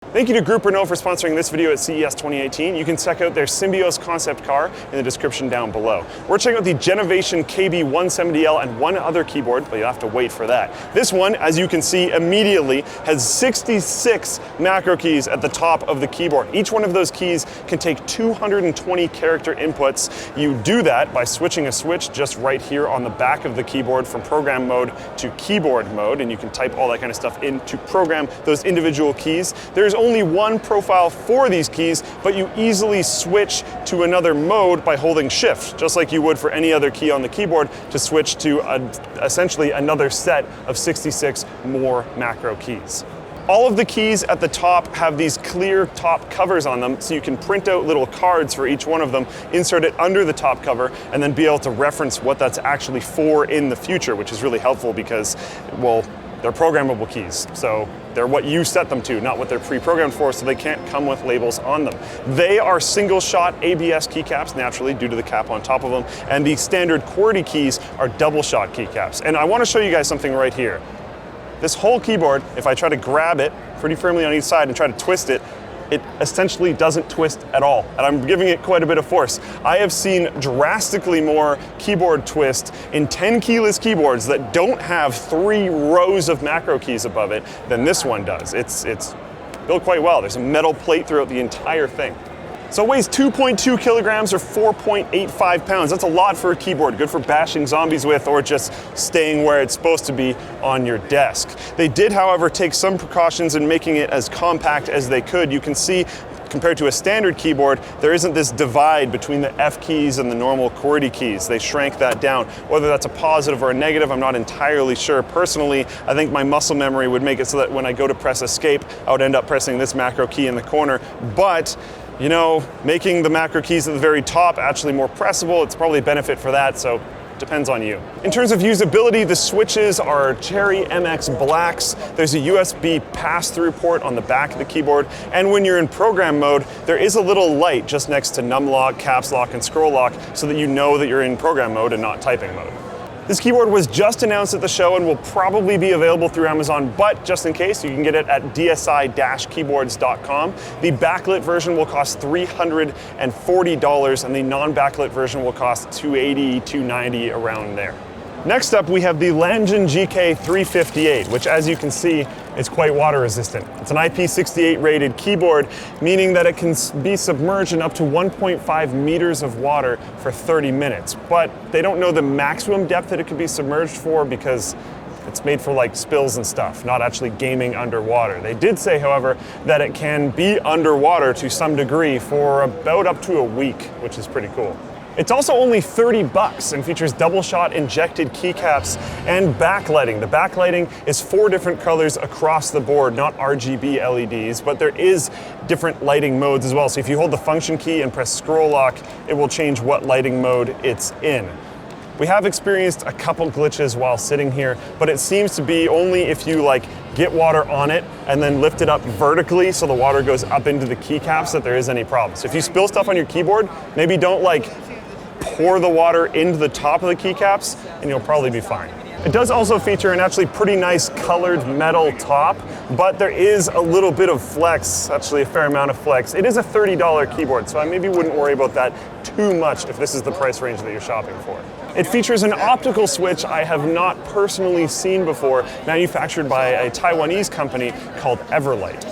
Thank you to Group Renault for sponsoring this video at CES 2018. You can check out their Symbioz concept car in the description down below. We're checking out the Genovation KB170L and one other keyboard, but you have to wait for that. This one, as you can see immediately, has 66 macro keys at the top of the keyboard. Each one of those keys can take 220 character inputs. You do that by switching a switch just right here on the back of the keyboard from program mode to keyboard mode, and you can type all that kind of stuff in to program those individual keys. There's only one profile for these keys, but you easily switch to another mode by holding Shift, just like you would for any other key on the keyboard, to switch to essentially another set of 66 more macro keys. All of the keys at the top have these clear top covers on them, so you can print out little cards for each one of them, insert it under the top cover, and then be able to reference what that's actually for in the future, which is really helpful because, well, they're programmable keys, so they're what you set them to, not what they're pre-programmed for, so they can't come with labels on them. They are single-shot ABS keycaps, naturally, due to the cap on top of them, and the standard QWERTY keys are double-shot keycaps. And I want to show you guys something right here. This whole keyboard, if I try to grab it pretty firmly on each side and try to twist it, it essentially doesn't twist at all, and I'm giving it quite a bit of force. I have seen drastically more keyboard twist in 10 keyless keyboards that don't have 3 rows of macro keys above it than this one does. It's built quite well. There's a metal plate throughout the entire thing. So it weighs 2.2 kilograms or 4.85 pounds. That's a lot for a keyboard, good for bashing zombies with or just staying where it's supposed to be on your desk. They did, however, take some precautions in making it as compact as they could. You can see, compared to a standard keyboard, there isn't this divide between the F keys and the normal QWERTY keys. They shrank that down. Whether that's a positive or a negative, I'm not entirely sure. Personally, I think my muscle memory would make it so that when I go to press escape, I would end up pressing this macro key in the corner. But you know, making the macro keys at the very top actually more pressable, it's probably a benefit for that, so depends on you. In terms of usability, the switches are Cherry MX Blacks. There's a USB pass-through port on the back of the keyboard, and when you're in program mode, there is a little light just next to num lock, caps lock, and scroll lock so that you know that you're in program mode and not typing mode. This keyboard was just announced at the show and will probably be available through Amazon, but just in case, you can get it at dsi-keyboards.com. The backlit version will cost $340, and the non-backlit version will cost $280, $290, around there. Next up, we have the Langen GK358, which, as you can see, is quite water resistant. It's an IP68 rated keyboard, meaning that it can be submerged in up to 1.5 meters of water for 30 minutes. But they don't know the maximum depth that it could be submerged for because it's made for like spills and stuff, not actually gaming underwater. They did say, however, that it can be underwater to some degree for about up to a week, which is pretty cool. It's also only $30 and features double-shot injected keycaps and backlighting. The backlighting is 4 different colors across the board, not RGB LEDs, but there is different lighting modes as well. So if you hold the function key and press scroll lock, it will change what lighting mode it's in. We have experienced a couple glitches while sitting here, but it seems to be only if you get water on it and then lift it up vertically so the water goes up into the keycaps that there is any problem. So if you spill stuff on your keyboard, maybe don't pour the water into the top of the keycaps and you'll probably be fine. It does also feature an actually pretty nice colored metal top, but there is a little bit of flex, actually a fair amount of flex. It is a $30 keyboard, so I maybe wouldn't worry about that too much if this is the price range that you're shopping for. It features an optical switch I have not personally seen before, manufactured by a Taiwanese company called Everlight.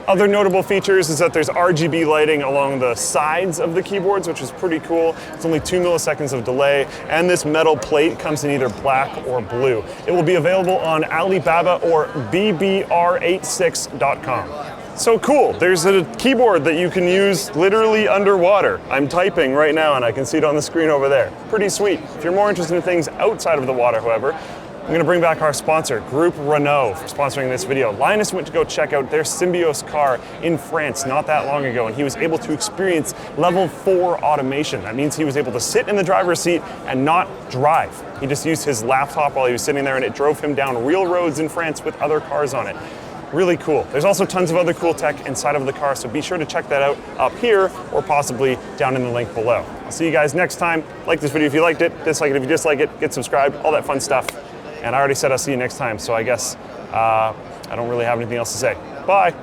Other notable features is that there's RGB lighting along the sides of the keyboards, which is pretty cool. It's only 2 milliseconds of delay, and this metal plate comes in either black or blue. It will be available on Alibaba or bbr86.com. So cool, there's a keyboard that you can use literally underwater. I'm typing right now and I can see it on the screen over there. Pretty sweet. If you're more interested in things outside of the water, however, I'm going to bring back our sponsor, Group Renault, for sponsoring this video. Linus went to go check out their Symbioz car in France not that long ago, and he was able to experience level 4 automation. That means he was able to sit in the driver's seat and not drive. He just used his laptop while he was sitting there, and it drove him down real roads in France with other cars on it. Really cool. There's also tons of other cool tech inside of the car, so be sure to check that out up here or possibly down in the link below. I'll see you guys next time. Like this video if you liked it, dislike it if you dislike it, get subscribed, all that fun stuff. And I already said I'll see you next time, so I guess I don't really have anything else to say. Bye.